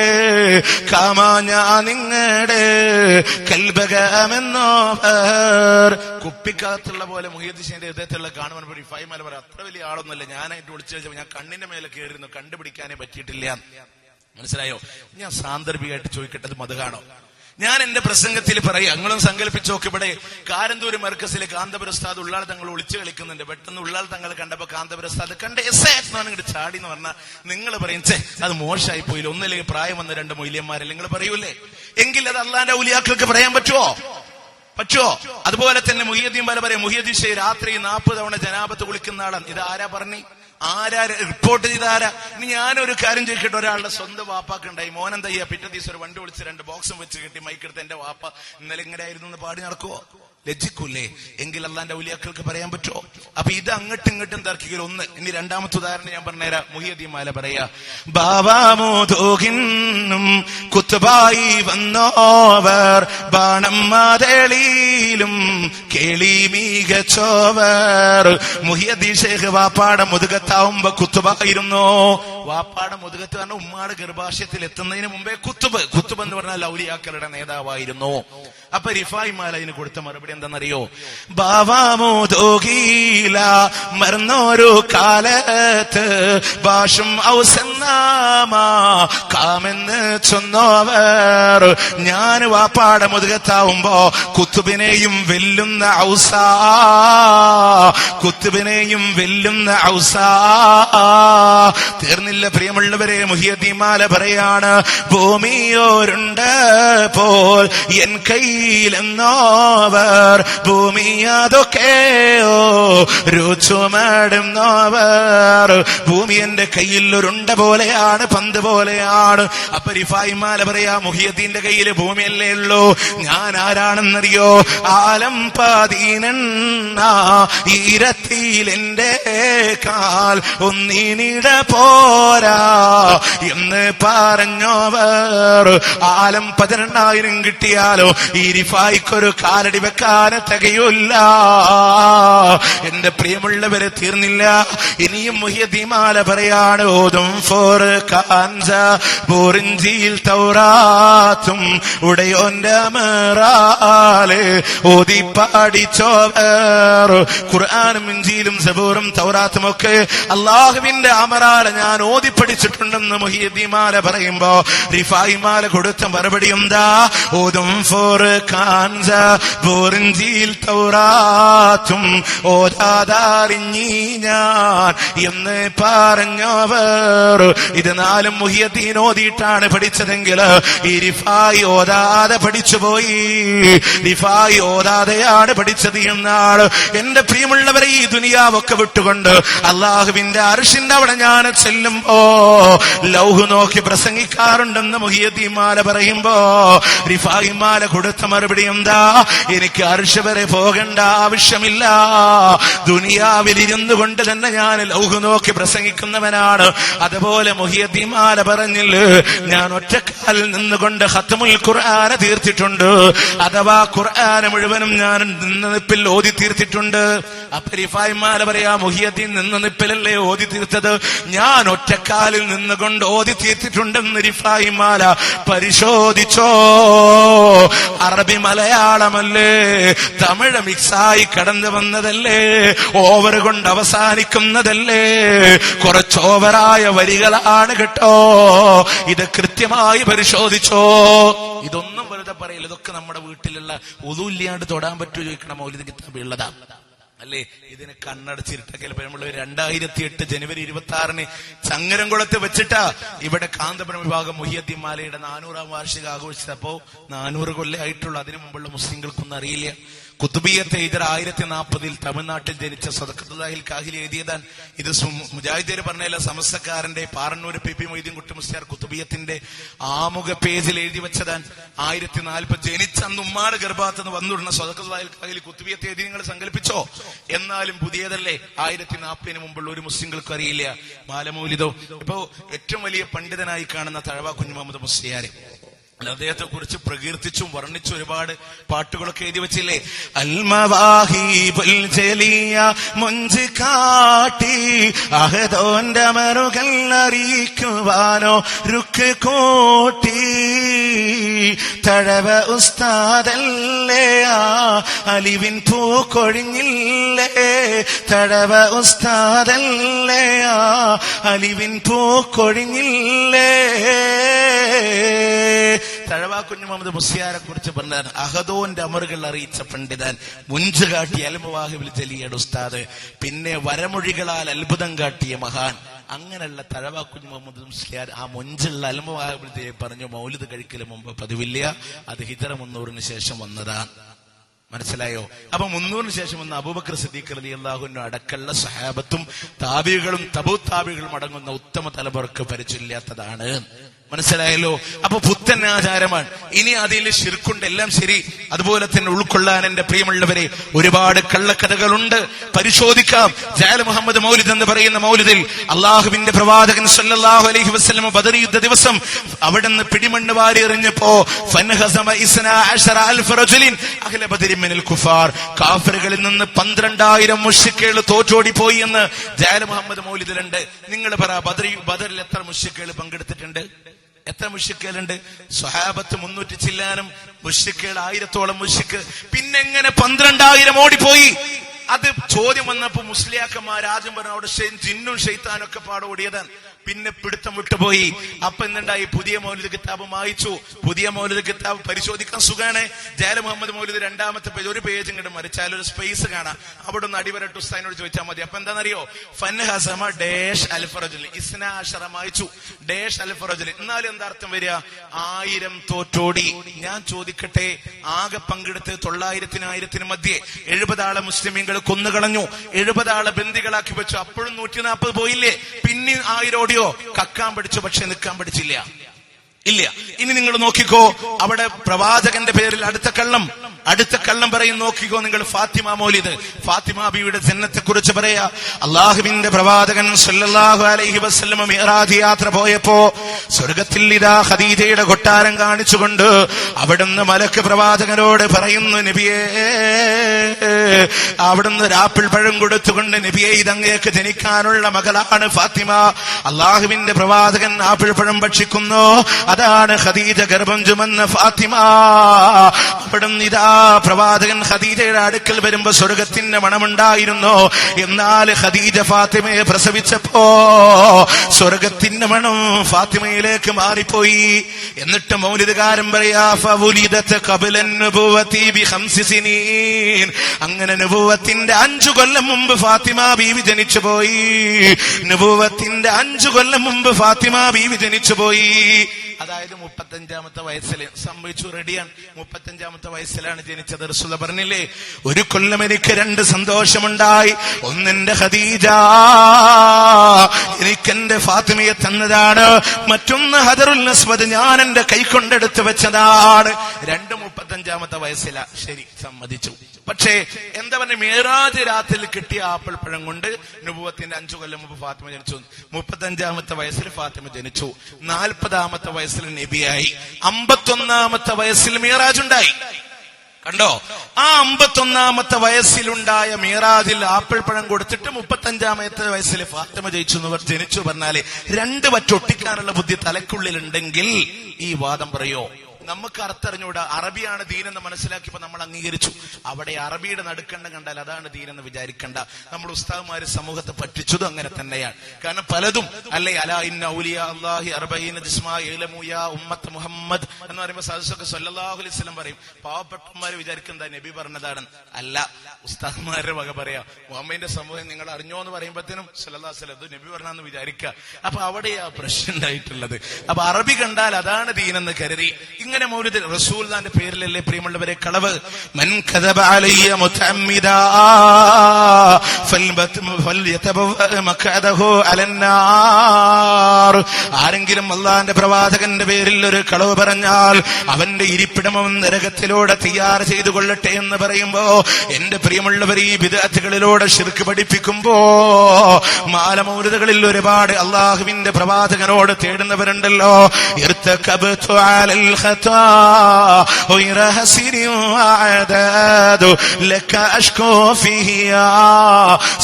കാമാഞ്ഞ നിങ്ങളുടെ കൽബകമെന്നോവർ. കുപ്പിക്കകത്തുള്ള പോലെ മുഹിയദ്ദീൻ ഷേഖിന്റെ ഹൃദയത്തിലുള്ള കാണുമ്പോൾ റിഫായി മാല പറ അത്ര വലിയ ആളൊന്നുമല്ല, ഞാനായിട്ട് വിളിച്ചു വെച്ചപ്പോൾ ഞാൻ കണ്ണിന്റെ മേലെ കയറിയിരുന്നു, കണ്ടുപിടിക്കാനേ പറ്റിയിട്ടില്ല. മനസ്സിലായോ? ഞാൻ സാന്ദർഭികമായിട്ട് ചോദിക്കട്ടെ, മത് കാണോ? ഞാൻ എന്റെ പ്രസംഗത്തിൽ പറയാം, നിങ്ങളും സങ്കല്പിച്ചു നോക്ക്. ഇവിടെ കാരന്തൂര് മർക്കസിലെ കാന്തപുര ഉസ്താദ് ഉള്ളാൾ തങ്ങൾ ഒളിച്ചു കളിക്കുന്നുണ്ട്. പെട്ടെന്ന് ഉള്ളാൾ തങ്ങൾ കണ്ടപ്പോ കാന്തപുര ഉസ്താദ് കണ്ട ഇങ്ങോട്ട് ചാടി എന്ന് പറഞ്ഞാൽ നിങ്ങൾ പറയും അത് മോശമായി പോയില്ല, ഒന്നില്ലെങ്കിൽ പ്രായം വന്ന 2 മൊയ്ലിയന്മാരല്ലേ നിങ്ങൾ പറയൂലേ? എങ്കിൽ അത് അള്ളാന്റെ ഔലിയാക്കൾക്ക് പറയാൻ പറ്റുമോ? അതുപോലെ തന്നെ മുഹിയദ്ദീൻ മാല പറയാം, മുഹിയദ്ദീൻ ഷേഖ് രാത്രി 40 തവണ ജനാബത്ത് കുളിക്കുന്ന ആളാണ്. ഇത് ആരാ പറഞ്ഞു? ആരാ റിപ്പോർട്ട് ചെയ്ത ആരാ? ഇനി ഞാനൊരു കാര്യം ചോദിക്കട്ടെ. ഒരാളുടെ സ്വന്തം വാപ്പാക്ക് ഉണ്ടായി, മോനെന്താ ചെയ്യാ? പിറ്റേ ദിവസം ഒരു വണ്ടി വിളിച്ച് 2 ബോക്സും വെച്ച് കെട്ടി മൈക്കെടുത്ത് എന്റെ വാപ്പ ഇന്നലെ ഇങ്ങനെ ആയിരുന്നു എന്ന് പാടി നടക്കുവോ? ലജ്ജിക്കൂല്ലേ? എങ്കിൽ അള്ളാന്റെ ഔലിയാക്കൾക്ക് പറയാൻ പറ്റുമോ? അപ്പൊ ഇത് അങ്ങോട്ടും ഇങ്ങോട്ടും തർക്കിക്കൽ ഒന്ന്. ഇനി 2ാമത്തെ ഉദാഹരണം ഞാൻ പറഞ്ഞുതരാം. മുഹിയദ്ദീൻ മാല പറയാ, ബാവാമോദോഹിന്നും കുത്തുബായി വന്നോവർ ബാണം മാതളിയിലും കേളി മികച്ചോവർ. മുഹിയദ്ദീൻ ഷേഖ് വാപ്പാടെ മുതുകത്താവുമ്പോ കുത്തുബായിരുന്നു. വാപ്പാടെ മുതുകത്ത് പറഞ്ഞ ഉമ്മാടെ ഗർഭാശയത്തിൽ എത്തുന്നതിന് മുമ്പേ കുത്തുബ് എന്ന് പറഞ്ഞാൽ ഔലിയാക്കളുടെ നേതാവായിരുന്നു. അപ്പൊ റിഫായി മാല അതിന് കൊടുത്ത മറുപടി എന്താണെന്നറിയോ? ബാവാമോദോഗീല മറന്നോരു കാലത്ത് ഭാഷും ഔസന്നാമാ കാമെന്ന് ചൊന്നോവർ. ഞാൻ വാപ്പാടെ മുതുകത്താവുമ്പോ കുത്തുബിനെയും വെല്ലുന്ന ഔസാ, കുത്തുബിനെയും വെല്ലുന്ന ഔസാ. തീർന്നില്ല പ്രിയമുള്ളവരെ, മുഹിയദ്ദീൻ മാല പറയാണ്, ഭൂമിയോരുണ്ട് പോൽ എൻ കൈ കയ്യിലെന്നോവർ ഭൂമി അതൊക്കെയോ രുചുമടുന്നോവർ. ഭൂമി എന്റെ കയ്യിൽ ഒരുണ്ട പോലെയാണ്, പന്ത് പോലെയാണ്. അപ്പൊ റിഫായിമാല പറയാ, മുഹിയദ്ദീന്റെ കയ്യിൽ ഭൂമിയല്ലേ ഉള്ളൂ, ഞാൻ ആരാണെന്നറിയോ? ആലം പതിനെണ്ണ ഈരത്തിയിൽ എന്റെ കാൽ ഒന്നിനിട പോരാ എന്ന് പറഞ്ഞോവർ. ആലം 18,000 കിട്ടിയാലോ ഈ റിഫായിക്കൊരു കാലടി വെക്കാൻ തികയില്ല. എന്റെ പ്രിയമുള്ളവരെ, തീർന്നില്ല. ഇനിയും മുഹിയദ്ദീമാല പറയാണ്, ഓതും ഫോർ കാഞ്ച ബോറിഞ്ചിയിൽ തൗറാത്തും ഉടയോന്റെ മേറാല് ഓതി പാടിച്ചോവർ. ഖുർആനും ഇഞ്ചീലും സബൂറും തൗറാത്തും ഒക്കെ അള്ളാഹുവിന്റെ അമറാല ഞാൻ ഓതി പഠിച്ചിട്ടുണ്ടെന്ന് മുഹിയദ്ദീമാല പറയുമ്പോ റിഫായിമാല കൊടുത്ത മറുപടി എന്താ? ഓതും ഫോർ കാഞ്ച ബോറിഞ്ചിയിൽ തൗറാത്തും ഓതാതറിഞ്ഞീ ഞാൻ എന്ന് പറഞ്ഞവർ. ഇത് 4 മുഹിയദ്ദീൻ ഓതിയിട്ടാണ് പഠിച്ചതെങ്കിൽ ഈ റിഫായി ഓതാതെ പഠിച്ചുപോയി. റിഫായി ഓതാതെയാണ് പഠിച്ചത് എന്നാണ്. എന്റെ പ്രിയമുള്ളവരെ, ഈ ദുനിയാവൊക്കെ വിട്ടുകൊണ്ട് അള്ളാഹുവിന്റെ അർശിന്റെ അവിടെ ഞാൻ ചെല്ലുമ്പോ ലൗഹ് നോക്കി പ്രസംഗിക്കാറുണ്ടെന്ന് മുഹിയദ്ദീമാല പറയുമ്പോ റിഫായിമാല കൊടുത്ത മറുപടി എന്താ? എനിക്ക് അർശ് വരെ പോകേണ്ട ആവശ്യമില്ല, ദുനിയാവിലിരുന്നു കൊണ്ട് തന്നെ ഞാൻ ലൗഹ് നോക്കി പ്രസംഗിക്കുന്നവനാണ്. അതുപോലെ മുഹിയദ്ദീമാല പറഞ്ഞില്ലേ, ഞാൻ ഒറ്റക്കാലിൽ നിന്നുകൊണ്ട് ഖത്മുൽ ഖുർആൻ തീർത്തിട്ടുണ്ട്, അഥവാ ഖുർആൻ മുഴുവനും ഞാൻ നിന്നിപ്പിൽ ഓതി തീർത്തിട്ടുണ്ട്. അപ്പൊ റിഫായിമാല പറയാ, മുഹിയദ്ദീൻ നിന്നിപ്പിലല്ലേ ഓതി തീർത്തത്, ഞാൻ ഒറ്റക്കാലിൽ നിന്നുകൊണ്ട് ഓതി തീർത്തിട്ടുണ്ടെന്ന് റിഫായിമാല പരിശോധിച്ചോ. അറബി മലയാളമല്ലേ, തമിഴ് മിക്സായി കടന്നു വന്നതല്ലേ, ഓവർ കൊണ്ട് അവസാനിക്കുന്നതല്ലേ, കുറച്ച് ഓവറായ വരികളാണ് കേട്ടോ. ഇത് കൃത്യമായി പരിശോധിച്ചോ. ഇതൊന്നും വെറുതെ പറയില്ല, ഇതൊക്കെ നമ്മുടെ വീട്ടിലുള്ള ഉദൂല്ലാണ്ട് തൊടാൻ പറ്റുമോ ചോദിക്കണം, മൗലിദ് കിതാബ് ഉള്ളതാ അല്ലേ? ഇതിന് കണ്ണടച്ചിരുട്ടക്കൽ 2008 ജനുവരി 26 ചങ്ങരംകുളത്ത് വെച്ചിട്ടാ ഇവിടെ കാന്തപുരം വിഭാഗം മുഹിയദ്ദീൻ മാലയുടെ 400ാം വാർഷിക ആഘോഷിച്ചപ്പോ 400 കൊല്ലം ആയിട്ടുള്ളൂ. അതിനു മുമ്പുള്ള മുസ്ലിങ്ങൾക്കൊന്നും അറിയില്ല. കുത്തുബിയത്ത് ഇതര 1040 തമിഴ്നാട്ടിൽ ജനിച്ച സദഖത്തുല്ലാഹിൽ കാഹിലി എഴുതിയതാണ്. ഇത് മുജാഹിദീർ പറഞ്ഞ സമസ്തക്കാരന്റെ പാറന്നൂർ പി മൊയ്തീൻ കുട്ടി മുസ്ലിയാർ കുത്തുബിയത്തിന്റെ ആമുഖ പേജിൽ എഴുതി വെച്ചതാണ്. 1040 ജനിച്ച അന്ന് ഉമ്മാട് ഗർഭാത്തുനിന്ന് വന്നിടുന്ന സദഖത്തുല്ലാഹിൽ കാഹിലി കുത്തുബിയത്ത് എഴുതി നിങ്ങൾ സങ്കല്പിച്ചോ. എന്നാലും പുതിയതല്ലേ, 1040 മുമ്പുള്ള ഒരു മുസ്ലിങ്ങൾക്കും അറിയില്ല മാലമൗലിദോ. ഇപ്പോ ഏറ്റവും വലിയ പണ്ഡിതനായി കാണുന്ന തഴവ കുഞ്ഞു മുഹമ്മദ് മുസ്ലിയാരെ, അദ്ദേഹത്തെ കുറിച്ച് പ്രകീർത്തിച്ചും വർണ്ണിച്ചും ഒരുപാട് പാട്ടുകളൊക്കെ എഴുതി വെച്ചില്ലേ. അൽമവാഹിബുൽ ജലിയ മുഞ്ച് കാട്ടി അഹദോന്റെ മറുകൾ അറിയിക്കുവാനോ രുക്ക് കൂട്ടി തഴവ ഉസ്താദല്ലേ അലിവിൻ പൂ കൊഴിഞ്ഞില്ലേ, തഴവ ഉസ്താദല്ലേ അലിവിൻ പൂ കൊഴിഞ്ഞില്ലേ. തഴവ കുഞ്ഞു മുഹമ്മദ് മുസ്ലിയാരെ കുറിച്ച് പറഞ്ഞാൽ അഹദോന്റെ അമറുകൾ അറിയിച്ച പണ്ഡിതൻ, മുഞ്ച് കാട്ടിയ അൽമവാഹിബുൽ ജലിയുടെ ഉസ്താദ്, പിന്നെ വരമൊഴികളാൽ അത്ഭുതം കാട്ടിയ മഹാൻ. അങ്ങനെയുള്ള തഴവ കുഞ്ഞു മുഹമ്മദ് മുസ്ലിയാർ ആ മുഞ്ചുള്ള അൽമവാഹിബുൽ ജലി പറഞ്ഞു മൗലിദ് കഴിക്കല് മുമ്പ് പതിവില്ല, അത് ഹിജറ 300 ശേഷം വന്നതാണ്. മനസ്സിലായോ? അപ്പൊ 300 ശേഷം വന്ന അബൂബക്കർ സിദ്ദീഖ് റളിയല്ലാഹു അൻഹു അടക്കമുള്ള സഹാബത്തും താബികളും തബൂ താബികളും അടങ്ങുന്ന ഉത്തമ തലമുറക്ക് പരിചയമില്ലാത്തതാണ്. മനസ്സിലായല്ലോ? അപ്പൊ പുത്തൻ ആചാരമാണ്. ഇനി അതിൽ ശിർക്കുണ്ട്, എല്ലാം ശരി. അതുപോലെ തന്നെ ഉൾക്കൊള്ളാൻ എന്റെ പ്രിയമുള്ളവരെ ഒരുപാട് കള്ളക്കഥകളുണ്ട്, പരിശോധിക്കാം. ജാൽ മുഹമ്മദ് മൗലിദ് എന്ന് പറയുന്ന മൗലിദിൽ അള്ളാഹുവിന്റെ പ്രവാചകൻ സല്ലല്ലാഹു അലൈഹി വസല്ലം ബദർ യുദ്ധ ദിവസം അവിടുന്ന് പിടിമണ്ണ് വാരി എറിഞ്ഞപ്പോ കാഫിറുകളിൽ നിന്ന് 12,000 മുശ്രിക്കുകൾ തോറ്റോടിപ്പോയി എന്ന് ജാൽ മുഹമ്മദ് മൗലിദിലുണ്ട്. നിങ്ങൾ പറ, ബദറിൽ എത്ര മുശ്രിക്കുകൾ പങ്കെടുത്തിട്ടുണ്ട്? എത്ര മുശ്രിക്കുകളുണ്ട്? സ്വഹാബത്ത് 300 ചില്ലാനും, മുശ്രിക്കുകൾ 1000-ഓളം മുശ്രിക്ക്. പിന്നെങ്ങനെ 12,000 ഓടിപ്പോയി? അത് ചോദ്യം വന്നപ്പോ മുസ്ലിയാക്കന്മാർ ആദ്യം പറഞ്ഞു അവിടെ ജിന്നും ഷെയ്ത്താനൊക്കെ പാടെ ഓടിയതാണ്. പിന്നെ പിടുത്തം വിട്ടുപോയി. അപ്പൊ എന്തുണ്ടായി? പുതിയ മൗലിദ് കിതാബ് വായിച്ചു. പുതിയ മൗലിദ് കിതാബ് പരിശോധിക്കാൻ സുഖാണ്. ജാല മുഹമ്മദ് മൗലിദ് 2ാമത്തെ പേജ്, ഒരു പേജ് ഇങ്ങോട്ട് മറിച്ചാൽ ഒരു സ്പേസ് കാണാം. അവിടെ ഒന്ന് അടിവരട്ട് ഉസ്താദിനോട് ചോദിച്ചാൽ മതി. അപ്പൊ എന്താണെന്നറിയോ? ഫൻഹസമ ഡേഷ് അൽഫറജുൽ ഇസ്നാ അശറ വായിച്ചു, ഡേഷ് അൽഫറജുൽ. എന്നാലും എന്താ അർത്ഥം വരിക? 1000 തോറ്റോടി. ഞാൻ ചോദിക്കട്ടെ, ആകെ പങ്കെടുത്ത് 900-1000 മധ്യേ 70 ആളെ മുസ്ലിമീങ്ങൾ കൊന്നുകളഞ്ഞു, 70 ആളെ ബന്ദികളാക്കി വെച്ചു. അപ്പോഴും 140 പോയില്ലേ? പിന്നെ 1000 ഓടിയോ? കക്കാൻ പഠിച്ചു, പക്ഷെ നിൽക്കാൻ പഠിച്ചില്ല. ഇല്ല. ഇനി നിങ്ങൾ നോക്കിക്കോ, അവിടെ പ്രവാചകന്റെ പേരിൽ അടുത്ത കള്ളം പറയും. നോക്കിക്കോ നിങ്ങൾ, ഫാത്തിമ മൗലിദ്. ഫാത്തിമ ബീവിയുടെ ജന്നത്തെ കുറിച്ച് പറയാ. അള്ളാഹുവിന്റെ പ്രവാചകൻ സല്ലല്ലാഹു അലൈഹി വസല്ലം മിഅ്റാജ് യാത്ര പോയപ്പോ സ്വർഗത്തിൽ ഇതാ ഖദീജയുടെ കൊട്ടാരം കാണിച്ചുകൊണ്ട് അവിടുന്ന് മലക്ക് പ്രവാചകനോട് പറയുന്നു, നബിയേ, അവിടുന്ന് ഒരു ആപ്പിൾ പഴം കൊടുത്തുകൊണ്ട്, നബിയെ, ഇതങ്ങേക്ക് ജനിക്കാനുള്ള മകളാണ് ഫാത്തിമ. അള്ളാഹുവിന്റെ പ്രവാചകൻ ആപ്പിൾ പഴം ഭക്ഷിക്കുന്നു. അതാണ് ഖദീജ ഗർഭം ചുമന്ന ഫാത്തിമ. അവിടുന്ന് ഇതാ പ്രവാചകൻ ഖദീജയുടെ അടുക്കൽ വരുമ്പോ സ്വർഗത്തിന്റെ മണമുണ്ടായിരുന്നു. എന്നാൽ ഖദീജ ഫാത്തിമയെ പ്രസവിച്ചപ്പോ സ്വർഗത്തിന്റെ മണം ഫാത്തിമയിലേക്ക് മാറിപ്പോയി. എന്നിട്ട് മൗലിദുകാരൻ പറയാ, ഫവുലിദത ഖബ്ലൻ നുബുവതി ബിഖംസി സിനീൻ. അങ്ങനെ നുബുവത്തിന്റെ 5 കൊല്ലം മുമ്പ് ഫാത്തിമ ബീവി ജനിച്ചു പോയി. നുബുവത്തിന്റെ 5 കൊല്ലം മുമ്പ് ഫാത്തിമ ബീവി ജനിച്ചു പോയി. അതായത് 35ാമത്തെ വയസ്സിൽ സംഭവിച്ചു. റെഡിയാണ്. 35ാമത്തെ വയസ്സിലാണ് ജനിച്ചത്. റസൂൽ പറഞ്ഞില്ലേ, ഒരു കൊല്ലം എനിക്ക് 2 സന്തോഷമുണ്ടായി. ഒന്നെന്റെ ഖദീജ എനിക്കെന്റെ ഫാത്തിമയെ തന്നതാണ്. മറ്റൊന്ന് ഹദറുൽ അസ്വദ് ഞാൻ എന്റെ കൈകൊണ്ടെടുത്ത് വെച്ചതാണ്. 35ാമത്തെ വയസ്സിലാ. ശരി, സമ്മതിച്ചു. പക്ഷേ എന്താ പറഞ്ഞ, മിഅ്റാജ് രാത്രിയിൽ കിട്ടിയ ആപ്പിൾ പഴം കൊണ്ട് നുബുവത്തിന്റെ 5 കൊല്ലം മുമ്പ് ഫാത്തിമ ജനിച്ചു. 35ാമത്തെ വയസ്സിൽ ഫാത്തിമ ജനിച്ചു. 40ാമത്തെ വയസ്സിൽ നബിയായി. 51ാമത്തെ വയസ്സിൽ മിഅ്റാജ് ഉണ്ടായി. കണ്ടോ? ആ 51ാമത്തെ വയസ്സിലുണ്ടായ മിഅ്റാജിൽ ആപ്പിൾ പഴം കൊടുത്തിട്ട് 35ാമത്തെ വയസ്സിൽ ഫാത്തിമ ജനിച്ചു പറഞ്ഞാല് 2 വറ്റൊട്ടിക്കാനുള്ള ബുദ്ധി തലക്കുള്ളിലുണ്ടെങ്കിൽ ഈ വാദം പറയോ? നമുക്ക് അർത്ഥറിഞ്ഞൂടാ. അറബിയാണ് ദീനെന്ന് മനസ്സിലാക്കിയപ്പോ നമ്മൾ അംഗീകരിച്ചു. അവിടെ അറബിയുടെ നടുക്കണ്ടം കണ്ടാൽ അതാണ് ദീനെന്ന് വിചാരിക്കണ്ട. നമ്മൾ ഉസ്താദ്മാര് സമൂഹത്തെ പറ്റിച്ചതും അങ്ങനെ തന്നെയാണ്. കാരണം പലതും അല്ലേ, അലാ ഇന്ന ഔലിയാ അല്ലാഹി അർബഈന ജിസ്മാ യഅലമു യാ ഉമ്മത്ത് മുഹമ്മദ് എന്ന് പറയുമ്പോൾ സദസ്സൊക്കെ സല്ലല്ലാഹു അലൈഹി വസല്ലം പറയും. പാവപ്പെട്ടവന്മാര് വിചാരിക്കുന്നത് നബി പറഞ്ഞതാണ്. അല്ല, ഉസ്താദ്മാരുടെ വക പറയാ. മുഹമ്മദിന്റെ സമൂഹം നിങ്ങൾ അറിഞ്ഞോ എന്ന് പറയുമ്പോഴത്തേനും സല്ലല്ലാഹു അലൈഹി വസല്ലം നബി പറഞ്ഞാന്ന് വിചാരിക്കുക. അപ്പൊ അവിടെയാ പ്രശ്നം ഉണ്ടായിട്ടുള്ളത്. അപ്പൊ അറബി കണ്ടാൽ അതാണ് ദീനെന്ന് കരുതി ഇങ്ങനെ മൗലിദ് റസൂലുള്ളാഹിന്റെ പേരിലല്ലേ പ്രിയമുള്ളവരെ കളവ്. മൻ കദബ അലയ്യ മുതഅമ്മിദാ ഫൽയതബവ്വഅ മഖഅദഹു അലന്നാർ. ആരെങ്കിലും അല്ലാഹുവിന്റെ പ്രവാചകന്റെ പേരിൽ ഒരു കളവ് പറഞ്ഞാൽ അവന്റെ ഇരിപ്പിടം നരകത്തിലൂടെ തയ്യാർ ചെയ്തു കൊള്ളട്ടെ എന്ന് പറയുമ്പോ, എന്റെ പ്രിയമുള്ളവർ, ഈ ബിദ്അത്തുകളിലൂടെ ശിർക്ക് പഠിപ്പിക്കുമ്പോ മാലമൗലിദുകളിൽ ഒരുപാട് അല്ലാഹുവിന്റെ പ്രവാചകനോട് തേടുന്നവരുണ്ടല്ലോ. ഇർതകബതു അലൽ غير حسير وعداد لك أشكو فيه يا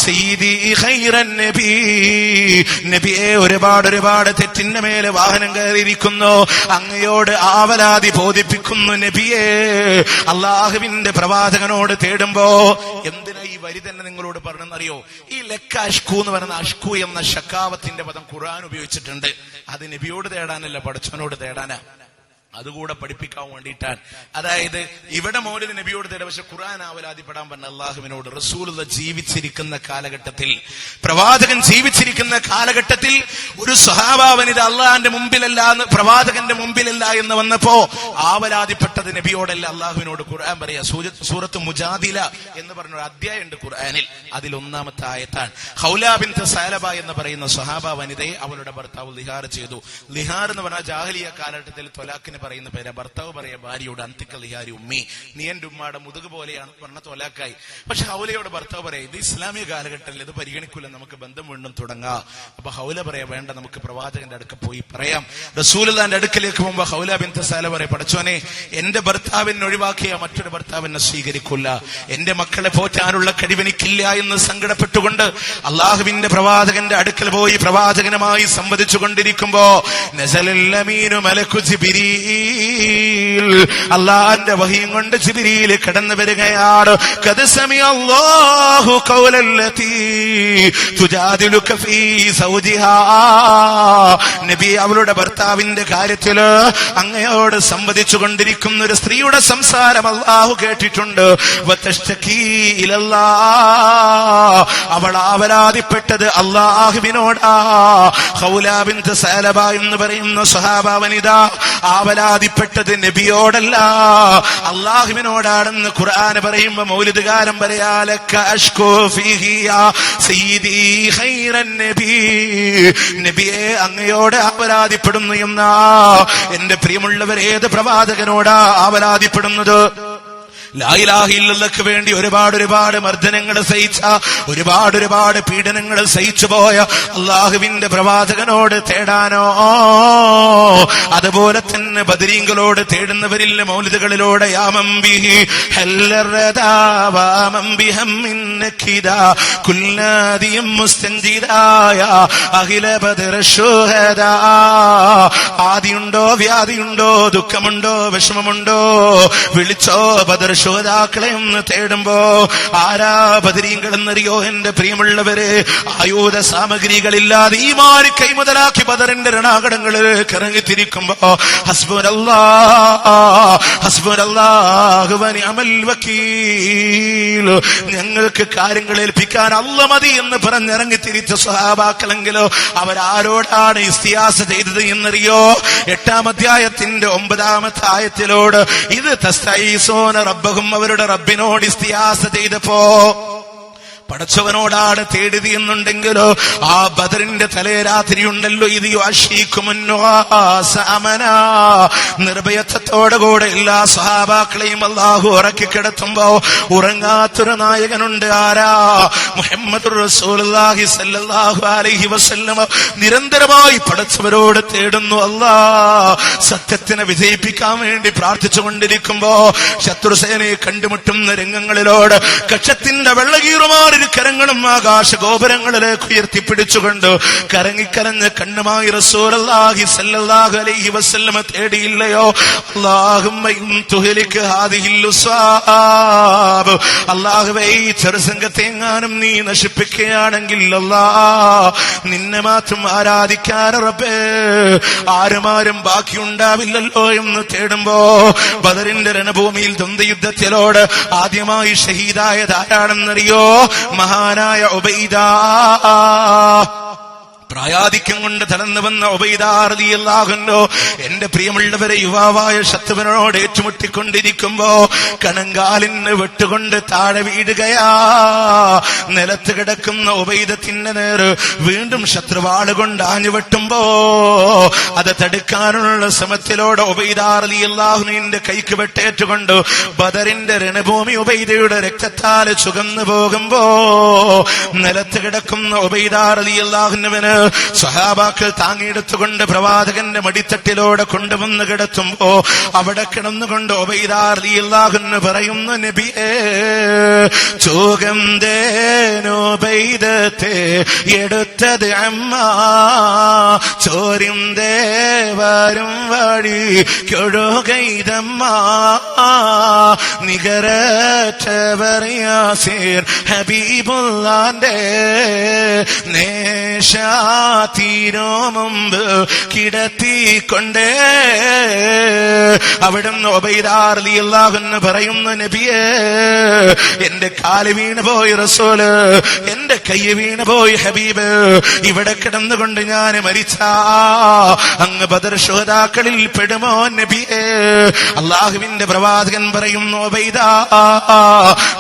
سيدي خير النبي. നബിയെ, ഒരുപാട് തെറ്റിന്റെ മേലെ വാഹനം കയറിയിരിക്കുന്നു. അങ്ങയോട് ആവലാതി ബോധിപ്പിക്കുന്നു നബിയെ. അള്ളാഹുവിന്റെ പ്രവാചകനോട് തേടുമ്പോ എന്തിനാ ഈ വരി തന്നെ നിങ്ങളോട് പറഞ്ഞെന്നറിയോ? ഈ ലക്ക അഷ്കു എന്ന് പറയുന്ന അഷ്കു എന്ന ഷക്കാവത്തിന്റെ പദം ഖുർആൻ ഉപയോഗിച്ചിട്ടുണ്ട്. അത് നബിയോട് തേടാനല്ല, പടച്ചവനോട് തേടാനാ. അതുകൂടെ പഠിപ്പിക്കാൻ വേണ്ടിയിട്ടാണ്. അതായത് ഇവിടെ മൗലിദ് നബിയോട് തേടാം, പക്ഷെ ഖുർആൻ ആവലാതിപ്പെടാൻ പറഞ്ഞ അള്ളാഹുവിനോട്. റസൂലുള്ള ജീവിച്ചിരിക്കുന്ന കാലഘട്ടത്തിൽ, പ്രവാചകൻ ജീവിച്ചിരിക്കുന്ന കാലഘട്ടത്തിൽ ഒരു സ്വഹാബാവനിത് അള്ളാഹിന്റെ മുമ്പിലല്ല, പ്രവാചകന്റെ മുമ്പിലല്ല എന്ന് വന്നപ്പോ ആവലാതിപ്പെട്ടത് നബിയോടല്ല, അള്ളാഹുവിനോട്. ഖുർആൻ പറയാ, സൂറത്ത് മുജാദില എന്ന് പറഞ്ഞ ഒരു അധ്യായമുണ്ട് ഖുർആനിൽ. അതിൽ 1ാമത്തെ ആയത്താണ്. ഹൗല ബിൻത് സഅലബ എന്ന് പറയുന്ന സ്വഹാബ വനിതയെ അവളുടെ ഭർത്താവ് ലിഹാർ ചെയ്തു. ലിഹാർ എന്ന് പറഞ്ഞാൽ ജാഹിലിയ കാലഘട്ടത്തിൽ ത്വലാഖിന് പറയുന്ന പേര്. ഭർത്താവ് പറയാ ഭാര്യയോട്, അന്തിക്കൽ ലിഹാരി ഉമ്മി, നീ എന്റെ ഉമ്മയുടെ മുതുക് പോലെയാണ് പറഞ്ഞ ത്വലാഖായി. പക്ഷെ ഹൗലയോട് ഭർത്താവ് പറയാ, ഇത് ഇസ്ലാമിക കാലഘട്ടത്തിൽ ഇത് പരിഗണിക്കൂല, നമുക്ക് ബന്ധം വീണ്ടും തുടങ്ങാം. അപ്പൊ ഹൗല പറയാ, വേണ്ട, നമുക്ക് പ്രവാചകന്റെ അടുക്ക പോയി പറയാം. റസൂലുള്ളാഹിന്റെ അടുക്കലേക്ക് പോകുമ്പോ ഹൗല ബിൻത് സഅലബ പറയാ, പടച്ചോനെ, എന്റെ ഭർത്താവിനെ ഒഴിവാക്കിയ മറ്റൊരു ഭർത്താവിനെ സ്വീകരിക്കില്ല, എന്റെ മക്കളെ പോറ്റാനുള്ള കഴിവെനിക്കില്ല എന്ന് സങ്കടപ്പെട്ടുകൊണ്ട് അള്ളാഹുവിന്റെ പ്രവാചകന്റെ അടുക്കൽ പോയി പ്രവാചകനുമായി സംവദിച്ചു കൊണ്ടിരിക്കുമ്പോ നസലൽ അമീനു മലക്കു ജിബ്രീൽ ജിബ്രീൽ, അല്ലാഹുവിന്റെ വഹീം കൊണ്ട് ജിബ്രീൽ കടന്നു വരികയാണ്. ഖദ് സമിഅല്ലാഹു ഖൗലല്ലതീ തുജാദിലുക ഫീ സൗജിഹാ. നബി, അവളുടെ ഭർത്താവിന്റെ കാര്യത്തിൽ അങ്ങയോട് സംവദിച്ചു കൊണ്ടിരിക്കുന്ന ഒരു സ്ത്രീയുടെ സംസാരം അല്ലാഹു കേട്ടിട്ടുണ്ട്. വതഷ്തകീ ഇലല്ലാഹ്, അവൾ ആവലാതിപ്പെട്ടത് അല്ലാഹുവിനോടാ. ഖൗലാ ബിൻത് സഅലബ എന്ന് പറയുന്ന സ്വഹാബ വനിത ആവലാതിപ്പെട്ടത് നബിയോടല്ല, അല്ലാഹുവിനോടാണെന്ന് ഖുർആൻ പറയുമ്പോൾ മൗലിദുകാരൻ പറയാലക അഷ്കു ഫീഹി യാ സയ്യിദി ഖൈറൻ നബി. നബിയെ, അങ്ങയോട് ആവലാതിപ്പെടുന്നു എന്നാ. എന്റെ പ്രിയമുള്ളവർ, ഏത് പ്രവാചകനോടാ ആവലാതിപ്പെടുന്നത്? ലാ ഇലാഹ ഇല്ലല്ലാഹ്ക്ക് വേണ്ടി ഒരുപാട് മർദ്ദനങ്ങൾ സഹിച്ച, ഒരുപാട് പീഡനങ്ങൾ സഹിച്ചു പോയ അല്ലാഹുവിന്റെ പ്രവാചകനോട് തേടാനോ? അതുപോലെ തന്നെ ബദരീങ്ങളോട് തേടുന്നവരില്ല മൗലിദുകളിലൂടെ യാമം ബിഹി ഹല്ലറദാവാമം ബിഹം മിന്നകിദാ കുല്ലാദിയം മുസ്തൻജിദായ അഖില ബദർ ശുഹദാ. ആദിയുണ്ടോ, വ്യാധിയുണ്ടോ, ദുഃഖമുണ്ടോ, വിഷമമുണ്ടോ, വിളിച്ചോ ബദർ ശുഹദാക്കളെ ഒന്ന് തേടുമ്പോ ആരാ ബദരീങ്ങളെന്നറിയോ? എന്റെ പ്രിയമുള്ളവരെ, ആയുധ സാമഗ്രികളില്ലാതെ ഈ മാറി കൈമുതലാക്കി ബദറിന്റെ രണാകടങ്ങളിലേക്ക് ഇറങ്ങിത്തിരിക്കുമ്പോ ഹസ്ബുനല്ലാഹു വനിഅമൽ വകീൽ, ഞങ്ങൾക്ക് കാര്യങ്ങൾ ഏൽപ്പിക്കാൻ അല്ല മതി എന്ന് പറഞ്ഞിറങ്ങിത്തിരിച്ച സ്വഹാബാക്കളെങ്കിലോ അവരാരോടാണ് ഇസ്തിയാസ ചെയ്തത് എന്നറിയോ? 8-ാം അധ്യായത്തിന്റെ 9-ാമത്തെ ആയത്തിലോട് ഇത് തസ്തഈസൂന റബ്ബഹും, അവരുടെ റബ്ബിനോട് ഇസ്തിയാസ ചെയ്തപ്പോ പടച്ചവനോടാണ് തേടിയത് എന്നുണ്ടെങ്കിലോ ആ ബദറിന്റെ തലേ രാത്രി ഉണ്ടല്ലോ, ഇത് നിർഭയത്വത്തോടുകൂടെ എല്ലാ സ്വഹാബാക്കളെയും അല്ലാഹു ഉറക്കി കിടത്തുമ്പോ ഉറങ്ങാത്തൊരു നായകനുണ്ട്. ആരാ? മുഹമ്മദുർ റസൂലുള്ളാഹി സ്വല്ലല്ലാഹു അലൈഹി വസല്ലം നിരന്തരമായി പടച്ചവരോട് തേടുന്നു. അല്ലാ, സത്യത്തിനെ വിജയിപ്പിക്കാൻ വേണ്ടി പ്രാർത്ഥിച്ചുകൊണ്ടിരിക്കുമ്പോ ശത്രുസേനയെ കണ്ടുമുട്ടുന്ന രംഗങ്ങളിലോട് കക്ഷത്തിന്റെ വെള്ളകീറുമാറി കരങ്ങളും ആകാശ ഗോപുരങ്ങളിലേക്ക് ഉയർത്തിപ്പിടിച്ചുകൊണ്ട് കരങ്ങിക്കരഞ്ഞ് കണ്ണുമായി റസൂലുള്ളാഹി സ്വല്ലല്ലാഹു അലൈഹി വസല്ലം തേടിയില്ലയോ? അല്ലാഹുമ്മ ഇൻ തുഹ്ലിക ഹാദിഹിൽ ഉസ്വാബ്, അല്ലാഹുവേ ഈ ചെറുസംഘത്തെ എങ്ങാനും നീ നശിപ്പിക്കുകയാണെങ്കിൽ അല്ലാഹ് നിന്നെ മാത്രം ആരാധിക്കാൻ റബ്ബേ ആരും ബാക്കിയുണ്ടാവില്ലല്ലോ എന്ന് തേടുമ്പോ ബദറിന്റെ രണഭൂമിയിൽ ദ്വന്ദ്വയുദ്ധത്തിലോട് ആദ്യമായി ഷഹീദായത് ആരാണെന്നറിയോ? മഹാനായ ഉബൈദ. പ്രായാധിക്യം കൊണ്ട് തളർന്നു വന്ന ഉബൈദ റളിയല്ലാഹു അൻഹു എന്റെ പ്രിയമുള്ളവരെ യുവാവായ ശത്രുവിനോട് ഏറ്റുമുട്ടിക്കൊണ്ടിരിക്കുമ്പോ കണങ്കാലിന് വെട്ടുകൊണ്ട് താഴെ വീഴുകയാ. നിലത്ത് കിടക്കുന്ന ഉബൈദത്തിന്റെ നേര് വീണ്ടും ശത്രുവാളുകൊണ്ട് ആഞ്ഞു വെട്ടുമ്പോ അത് തടുക്കാനുള്ള ശ്രമത്തിലൂടെ ഉബൈദ റളിയല്ലാഹു അൻഹുവിന്റെ കൈക്ക് വെട്ടേറ്റുകൊണ്ട് ബദറിന്റെ രണഭൂമി ഉബൈദയുടെ രക്തത്താൽ ചുകന്നു പോകുമ്പോ നിലത്ത് കിടക്കുന്ന ഉബൈദ റളിയല്ലാഹു അൻഹുവിന് സ്വഹാബാക്കൾ താങ്ങിയെടുത്തുകൊണ്ട് പ്രവാചകന്റെ മടിത്തട്ടിലൂടെ കൊണ്ടുവന്ന് കിടത്തുമ്പോ അവിടെ കിടന്നുകൊണ്ട് ഉബൈദ റളിയല്ലാഹു അൻഹു പറയുന്നു, നബിയേ ചോകം ദേനുബൈദത്തെ എടുത്തത് അമ്മ ചോരും ദേവരും വഴി കൊഴുകൈതമ്മ നികരറ്റവർ യാസീർ ഹബീബുല്ലാന്റെ നേശാതീരോ മുമ്പ് കിടത്തിക്കൊണ്ടേ. അവിടുന്ന് ഉബൈദ റളിയല്ലാഹു അൻഹു പറയുന്നു, നബിയേ എന്റെ കാല് വീണ് പോയി റസൂല്, എന്റെ കൈ വീണ് പോയി ഹബീബ്, ഇവിടെ കിടന്നുകൊണ്ട് ഞാൻ മരിച്ചാ അങ്ങ് ബദർ ശുഹദാക്കളിൽ പെടുമോ നബിയേ? അല്ലാഹുവിന്റെ പ്രവാചകൻ പറയുന്നു, ഉബൈദ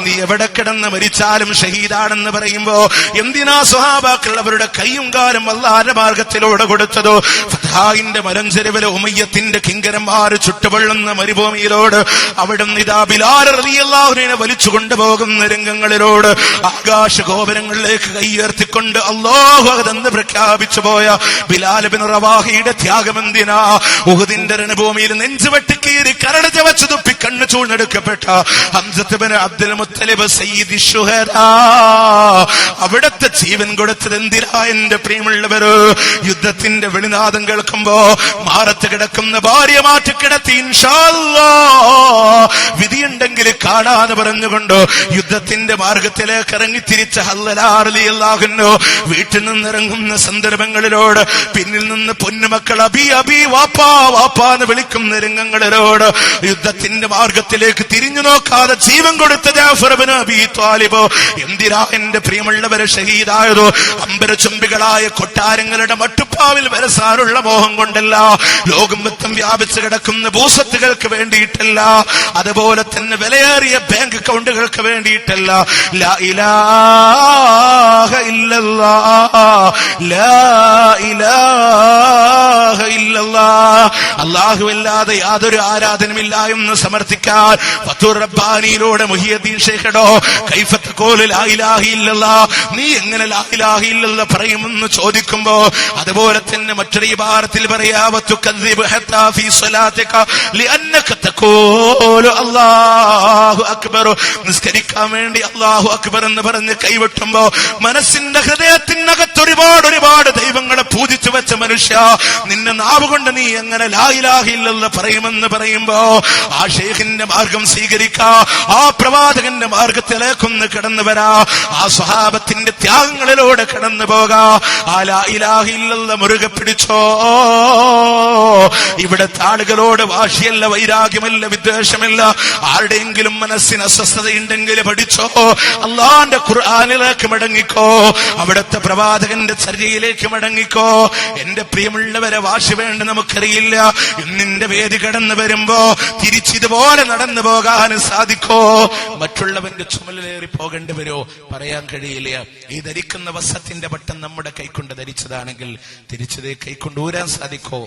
നീ എവിടെ കിടന്ന് മരിച്ചാലും ഷഹീദാണെന്ന് പറയുമ്പോ എന്തിനാ സ്വഹാബാക്കൾ അവരുടെ കൈയും കാലും അല്ലാഹുവിന്റെ മാർഗത്തിലൂടെ കൊടുത്തതോ? ഫത്ഹായിന്റെ മലഞ്ചെരുവിലെ ഉമയ്യത്തിന്റെ കിങ്കരന്മാർ ചുട്ടുപൊള്ളുന്ന മരുഭൂമിയിലോട് അവിടുന്ന് ഇതാ ബിലാൽ റളിയല്ലാഹു അൻഹുവിനെ വലിച്ചു കൊണ്ടുപോകുന്ന രംഗങ്ങളിലോട് ആകാശ ഗോപുരങ്ങളിലേക്ക് കൈയുയർത്തിക്കൊണ്ട് അല്ലാഹു അതെന്ന് പ്രഖ്യാപിച്ചു പോയ ബിലാൽ ഇബ്നു റവാഹയുടെ ത്യാഗമെന്തിനാ? ഉഹുദിന്റെ രണഭൂമിയിൽ നെഞ്ചുവെട്ടിക്കീറി കരട് ചവച്ചു തുപ്പി കണ്ണു ചൂഴ്ന്നെടുക്കപ്പെട്ട ഹംസത്ത് ഇബ്നു അബ്ദുൽ മുത്തലിബ് സയ്യിദി ശുഹദാ അവിടത്തെ ജീവൻ കൊടുത്തത് എന്തിനാ? എന്റെ പ്രിയമുള്ള പ്രിയമുള്ളവര്, യുദ്ധത്തിന്റെ വെളിനാദം കേൾക്കുമ്പോ മാറത്ത് കിടക്കുന്ന ഭാര്യ മാറ്റി കിടത്തി ഇൻഷാ അല്ലാഹ് വിധിയുണ്ടെങ്കിൽ കാണാന്ന് പറഞ്ഞുകൊണ്ട് യുദ്ധത്തിന്റെ മാർഗത്തിലേക്ക് ഇറങ്ങി തിരിച്ച ഹല്ലലാ റളിയല്ലാഹു അൻഹു വീട്ടിൽ നിന്നിറങ്ങുന്ന സന്ദർഭങ്ങളിലോട് പിന്നിൽ നിന്ന് പൊന്നുമക്കൾ അബി അബി വാപ്പാ വാപ്പാന്ന് വിളിക്കുന്ന രംഗങ്ങളിലോട് യുദ്ധത്തിന്റെ മാർഗത്തിലേക്ക് തിരിഞ്ഞു നോക്കാതെ ജീവൻ കൊടുത്ത ജാഫർ ഇബ്നു അബീ ത്വാലിബ് എന്തിനാ എന്റെ പ്രിയമുള്ളവരെ ഷഹീദായതോ? അമ്പരചുംബികളായ കൊട്ടാരങ്ങളുടെ മട്ടുപ്പാവിൽ വരസാനുള്ള മോഹം കൊണ്ടല്ല, ലോകം മൊത്തം വ്യാപിച്ചു കിടക്കുന്ന ഭൂസ്വത്തുകൾക്ക് വേണ്ടിയിട്ടല്ല, അതുപോലെ തന്നെ വിലയേറിയ ബാങ്ക് അക്കൗണ്ടുകൾക്ക് വേണ്ടിയിട്ടല്ല. ലാ ഇലാഹ ഇല്ലല്ലാഹ്, ലാ ഇലാഹ ഇല്ലല്ലാഹ്, അല്ലാഹുവല്ലാതെ യാതൊരു ആരാധനമില്ല എന്ന് സമർത്ഥിക്കാൻ ഫതുർ റബ്ബാനിയിലൂടെ മുഹിയുദ്ദീൻ ശൈഖടോ കൈഫ തഖൂലു ലാ ഇലാഹ ഇല്ലല്ലാഹ്, നീ എങ്ങനെ ലാ ഇലാഹ ഇല്ലല്ലാഹ് പറയുമെന്ന് ചോദിക്കുമ്പോ അതുപോലെ തന്നെ മറ്റൊരു ഇബാറത്തിൽ പറയാ വതുകദ്ദിബു ഹത്താ ഫീ സ്വലാതിക ലിഅന്നക തഖൂലു അല്ലാഹു അക്ബർ, നിസ്കരിക്കാൻ വേണ്ടി അല്ലാഹു അക്ബർ എന്ന് പറഞ്ഞ് കൈവെട്ടുമ്പോ മനസ്സിന്റെ ഹൃദയത്തിനകത്ത് ഒരുപാട് ദൈവങ്ങളെ പൂജിച്ചു വെച്ച മനുഷ്യ, നിന്നെ നാവ് കൊണ്ട് നീ എങ്ങനെ ലാ ഇലാഹ ഇല്ലല്ലാഹ് പറയുമെന്ന് പറയുമ്പോ ആ ശൈഖിന്റെ മാർഗം സ്വീകരിക്കാ, ആ പ്രവാചകന്റെ മാർഗത്തിലേക്കൊന്ന് കടന്നു വരാ, ആ സ്വഹാബത്തിന്റെ ത്യാഗങ്ങളിലൂടെ കടന്നു പോകാ, ആ ലാ ഇലാഹ ഇല്ലല്ലാഹ് മുറുകെ പിടിച്ചോ. ഇവിടുത്തെ ആളുകളോട് വാശിയല്ല, വൈരാഗ്യമല്ല, വിദ്വേഷമില്ല, ആരുടെയെങ്കിലും മനസ്സിന് അസ്വസ്ഥതയുണ്ടെങ്കിൽ പഠിച്ചോ, അള്ളാന്റെ ഖുർആനിലേക്ക് മടങ്ങിക്കോ, അവിടുത്തെ പ്രവാചകന്റെ ചര്യയിലേക്ക് മടങ്ങിക്കോ. എന്റെ പ്രിയമുള്ളവരെ, വാശി വേണ്ട നമുക്കറിയില്ല. ഇന്നിന്റെ വേദി കടന്നു വരുമ്പോ തിരിച്ചിതുപോലെ നടന്നു പോകാൻ സാധിക്കോ? മറ്റുള്ളവന്റെ ചുമലിലേറി പോകേണ്ടി വരുമോ? പറയാൻ കഴിയില്ല. ഈ ധരിക്കുന്ന വസ്ത്രത്തിന്റെ ബട്ടൺ നമ്മുടെ കൈക്കൊണ്ട് ധരിച്ചതാണെങ്കിൽ തിരിച്ചതേ കൈക്കൊണ്ട് ഊരാൻ സാധിക്കോ?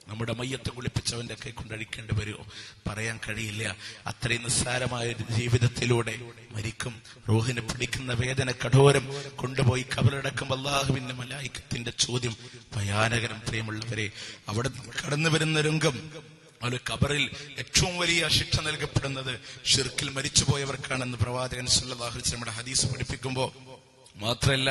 നമ്മുടെ മയ്യത്ത് കുളിപ്പിച്ചവന്റെ കൈക്കൊണ്ട് അഴിക്കേണ്ടി വരുമോ? പറയാൻ കഴിയില്ല. അത്രയും നിസ്സാരമായ ഒരു ജീവിതത്തിലൂടെ മരിക്കും. റൂഹിനെ പിടിക്കുന്ന വേദന കഠോരം. കൊണ്ടുപോയി ഖബറടക്കം അല്ലാഹുവിന്റെ മലായികത്തിന്റെ ചോദ്യം ഭയാനകരം. പ്രിയമുള്ളവരെ, അവിടെ കടന്നു വരുന്ന രംഗം, അവര് ഖബറിൽ ഏറ്റവും വലിയ ശിക്ഷ നൽകപ്പെടുന്നത് ഷിർക്കിൽ മരിച്ചുപോയവർക്കാണെന്ന് പ്രവാചകൻ സല്ലല്ലാഹു അലൈഹി വസല്ലം നമ്മുടെ ഹദീസ് പഠിപ്പിക്കുമ്പോ മാത്രല്ല,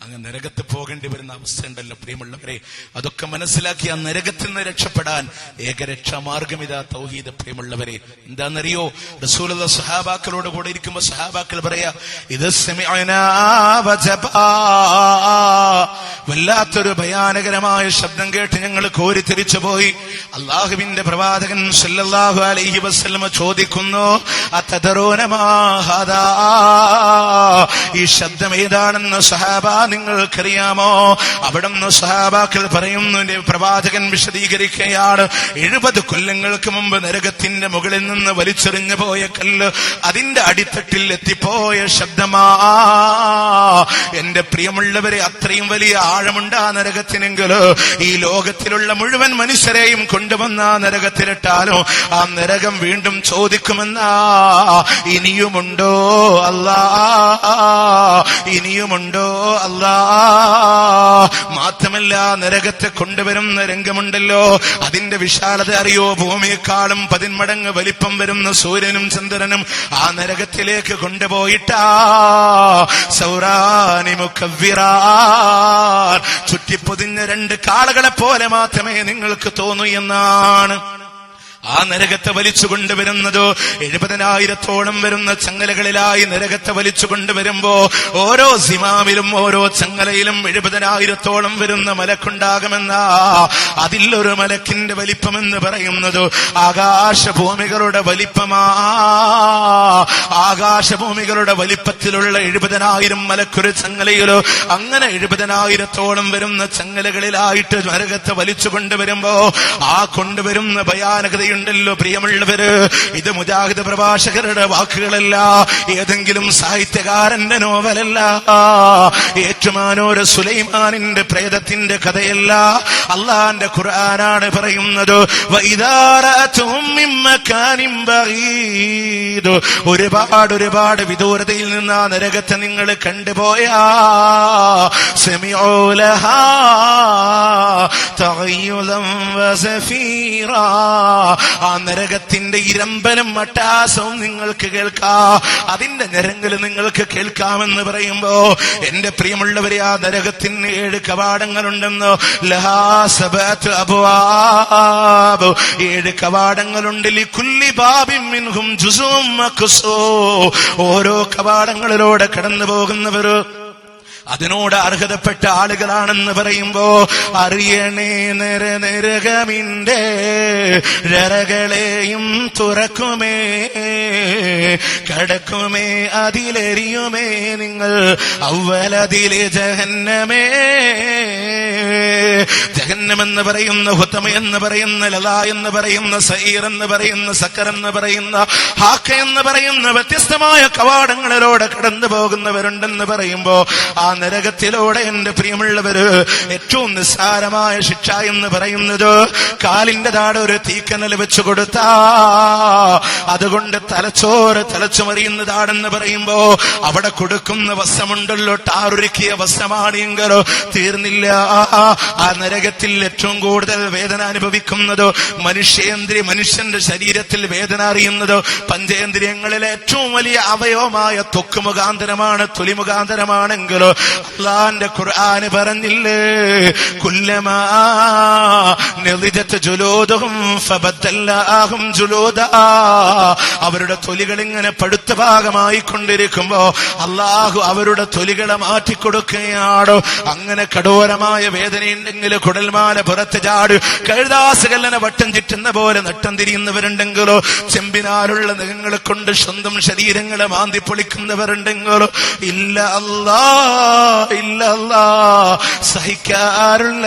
അങ്ങ് നരകത്ത് പോകേണ്ടി വരുന്ന അവസ്ഥ ഉണ്ടല്ലോ പ്രിയമുള്ളവരെ. അതൊക്കെ മനസ്സിലാക്കി ആ നരകത്തിൽ നിന്ന് രക്ഷപ്പെടാൻ ഏകരക്ഷാമാർഗം ഇതാ തൗഹീദ്. പ്രിയമുള്ളവരെ, എന്താണെന്നറിയോ? റസൂലുള്ളാഹി സ്വഹാബാക്കളോട് കൂടെ ഇരിക്കുമ്പോ സ്വഹാബാക്കൾ പറയാ, ഇത് സമിഅനാ വജബാ, വല്ലാത്തൊരു ഭയാനകരമായ ശബ്ദം കേട്ട് ഞങ്ങൾ കോരിത്തിരിച്ചു പോയി. അള്ളാഹുവിന്റെ പ്രവാചകൻ സല്ലല്ലാഹു അലൈഹി വസല്ലം ചോദിക്കുന്നു, അതദറൂന മാ ഹാദാ, ഈ ശബ്ദം ഏതാണെന്ന് സഹാബ നിങ്ങൾക്കറിയാമോ? അവിടുന്ന് സഹാബാക്കൾ പറയുന്നു, പ്രവാചകൻ വിശദീകരിക്കുകയാണ്, 70 കൊല്ലങ്ങൾക്ക് മുമ്പ് നരകത്തിന്റെ മുകളിൽ നിന്ന് വലിച്ചെറിഞ്ഞു പോയ കല്ല് അതിന്റെ അടിത്തട്ടിൽ എത്തിപ്പോയ ശബ്ദമാ. എന്റെ പ്രിയമുള്ളവരെ, അത്രയും വലിയ ആഴമുണ്ട് ആ നരകത്തിനെങ്കിൽ ഈ ലോകത്തിലുള്ള മുഴുവൻ മനുഷ്യരെയും കൊണ്ടുവന്ന ആ നരകത്തിലിട്ടാലോ ആ നരകം വീണ്ടും ചോദിക്കുമെന്നാ, ഇനിയുമുണ്ടോ അല്ലാ, ഇനിയുമുണ്ടോ അല്ലാ. മാത്രമല്ല, നരകത്തെ കൊണ്ടുവരുന്ന രംഗമുണ്ടല്ലോ, അതിന്റെ വിശാലത അറിയോ? ഭൂമിയെക്കാളും 10 മടങ്ങ് വലിപ്പം വരുന്ന സൂര്യനും ചന്ദ്രനും ആ നരകത്തിലേക്ക് കൊണ്ടുപോയിട്ടാ സൗറാനി മുഖവ്വിറാൻ, ചുറ്റിപ്പൊതിഞ്ഞ 2 കാളകളെ പോലെ മാത്രമേ നിങ്ങൾക്ക് തോന്നൂ എന്നാണ്. ആ നരകത്തെ വലിച്ചു കൊണ്ടുവരുന്നത് 70,000-ഓളം വരുന്ന ചങ്ങലകളിലായി നരകത്തെ വലിച്ചു കൊണ്ടുവരുമ്പോ ഓരോ സിമാമിലും ഓരോ ചങ്ങലയിലും 70,000-ഓളം വരുന്ന മലക്കുണ്ടാകുമെന്നാ. അതിലൊരു മലക്കിന്റെ വലിപ്പമെന്ന് പറയുന്നത് ആകാശഭൂമികളുടെ വലിപ്പമാ. ആകാശഭൂമികളുടെ വലിപ്പത്തിലുള്ള 70,000 മലക്കൊരു ചങ്ങലയിലോ, അങ്ങനെ 70,000-ഓളം വരുന്ന ചങ്ങലകളിലായിട്ട് നരകത്തെ വലിച്ചു കൊണ്ടുവരുമ്പോ ആ കൊണ്ടുവരുന്ന ഭയാനകത ഉണ്ടല്ലോ പ്രിയമുള്ളവര്. ഇത് മുജാഹിദ് പ്രഭാഷകരുടെ വാക്കുകളല്ല, ഏതെങ്കിലും സാഹിത്യകാരന്റെ നോവലല്ല, ഏറ്റുമാനൂർ സുലൈമാനിന്റെ പ്രേതത്തിന്റെ കഥയല്ല, അള്ളാന്റെ ഖുർആനാണ് പറയുന്നത്. വഇദാ റഅതുഹും മിൻ മകാനിൻ ബഈദ്, ഒരുപാട് വിദൂരതയിൽ നിന്ന് ആ നരകത്തെ നിങ്ങൾ കണ്ടുപോയാ സമിഉ ലഹാ തഗയ്യുദൻ വസഫീറാ, ആ നരകത്തിന്റെ ഇരമ്പലും മട്ടാസവും നിങ്ങൾക്ക് കേൾക്കാം, അതിന്റെ ഞരങ്ങൽ നിങ്ങൾക്ക് കേൾക്കാമെന്ന് പറയുമ്പോ എന്റെ പ്രിയമുള്ളവരെ, ആ നരകത്തിന് 7 കവാടങ്ങളുണ്ടെന്ന്. ലഹാ സബഅത്തു അബ്വാബ്, 7 കവാടങ്ങളുണ്ട്. ലികുല്ലി ബാബിൻ മിൻഹും ജുസുഉം മഖ്സൂ, ഓരോ കവാടങ്ങളിലൂടെ കടന്നു പോകുന്നവർ അതിനോട് അർഹതപ്പെട്ട ആളുകളാണെന്ന് പറയുമ്പോ അറിയണേ, നരകമിന്റെ രരകളെയും തുറക്കുമേ, കടക്കുമേ അതിലെരിയുമേ നിങ്ങൾ, അവലതിലെ ജഹന്നമേ. ജഹന്നമെന്ന് പറയുന്ന, ഹുതമ എന്ന് പറയുന്ന, ലലാ എന്ന് പറയുന്ന, സഈർ എന്ന് പറയുന്ന, സക്കർ എന്ന് പറയുന്ന, ഹാക്ക എന്ന് പറയുന്ന വ്യത്യസ്തമായ കവാടങ്ങളിലൂടെ കടന്നു പോകുന്നവരുണ്ടെന്ന് പറയുമ്പോ ആ നരകത്തിലൂടെ എന്റെ പ്രിയമുള്ളവര് ഏറ്റവും നിസ്സാരമായ ശിക്ഷ എന്ന് പറയുന്നത് കാലിന്റെ താഴെ ഒരു തീക്കനൽ വെച്ചു കൊടുത്താ അതുകൊണ്ട് തലച്ചോറ് തലച്ചുമറിയുന്നതാണെന്ന് പറയുമ്പോ അവിടെ കൊടുക്കുന്ന വസ്ത്രമുണ്ടല്ലോ, ടാറുരുക്കിയ വസ്ത്രമാണ് എങ്കിലോ തീർന്നില്ല. ആ നരകത്തിൽ ഏറ്റവും കൂടുതൽ വേദന അനുഭവിക്കുന്നത് മനുഷ്യന്റെ ശരീരത്തിൽ വേദന അറിയുന്നത് പഞ്ചേന്ദ്രിയങ്ങളിലെ ഏറ്റവും വലിയ അവയവമായ ത്വക്ക് മുഖാന്തരമാണ്, തൊലി മുഖാന്തരമാണെങ്കിലോ അല്ലാഹുവിന്റെ ഖുർആൻ പറഞ്ഞില്ലേ, കുല്ലമാ നളിജത് ജുലൂദുഹും ഫബദ്ദൽനാഹും ജുലൂദാ, അവരുടെ തൊലികൾ ഇങ്ങനെ പഴുത്ത ഭാഗമായി കൊണ്ടിരിക്കുമ്പോ അല്ലാഹു അവരുടെ തൊലികളെ മാറ്റിക്കൊടുക്കുകയാണ്. അങ്ങനെ കഠോരമായ വേദനയുണ്ടെങ്കിൽ കുടൽമാല പുറത്ത് ചാട്, കഴുതാസുകല്ലനെ വട്ടം ചുറ്റുന്ന പോലെ നട്ടം തിരിയുന്നവരുണ്ടെങ്കിലോ, ചെമ്പിനാലുള്ള നഖങ്ങളെ കൊണ്ട് സ്വന്തം ശരീരങ്ങളെ മാന്തി പൊളിക്കുന്നവരുണ്ടെങ്കിലോ, ഇല്ല അല്ലാ സഹിക്കാറുള്ള